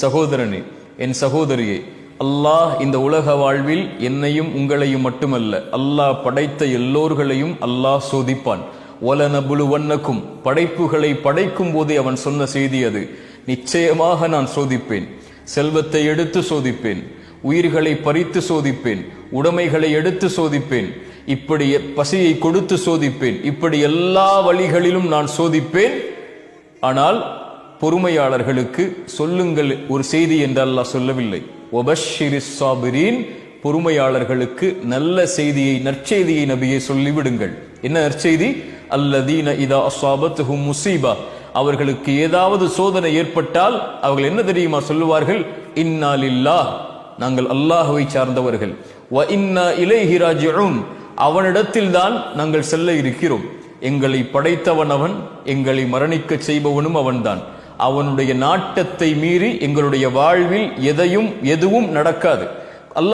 சகோதரனே, என் சகோதரியே, அல்லாஹ் இந்த உலக வாழ்வில் என்னையும் உங்களையும் மட்டுமல்ல, அல்லாஹ் படைத்த எல்லோர்களையும் அல்லாஹ் சோதிப்பான். வலனபுலுவன்னக்கும், படைப்புகளை படைக்கும் போதே அவன் சொன்ன செய்தி அது. நிச்சயமாக நான் சோதிப்பேன். செல்வத்தை எடுத்து சோதிப்பேன், உயிர்களை பறித்து சோதிப்பேன், உடைமைகளை எடுத்து சோதிப்பேன், இப்படி பசியை கொடுத்து சோதிப்பேன், இப்படி எல்லா வழிகளிலும் நான் சோதிப்பேன். ஆனால் பொறுமையாளர்களுக்கு சொல்லுங்கள் ஒரு செய்தி என்று அல்லாஹ் சொல்லவில்லை. வபஷ்ஷிரிஸ் சாபிரீன், பொறுமையாளர்களுக்கு நல்ல செய்தியை, நற்செய்தியை நபியை சொல்லிவிடுங்கள். என்ன நற்செய்தி? அல்லதீன இதா அஸாபத்துஹும் முஸீபா, அவர்களுக்கு ஏதாவது சோதனை ஏற்பட்டால் அவர்கள் என்ன தெரியுமா சொல்லுவார்கள்? இன்னா லில்லாஹ், நாங்கள் அல்லாஹ்வை சார்ந்தவர்கள். வ இன்னா இலைஹி ராஜிஊன், அவனிடத்தில் தான் நாங்கள் செல்ல இருக்கிறோம். எங்களை படைத்தவன் அவன், எங்களை மரணிக்க செய்பவனும் அவன்தான். அவனுடைய நாட்டத்தை மீறி எங்களுடைய வாழ்வில் எதுவும் நடக்காது.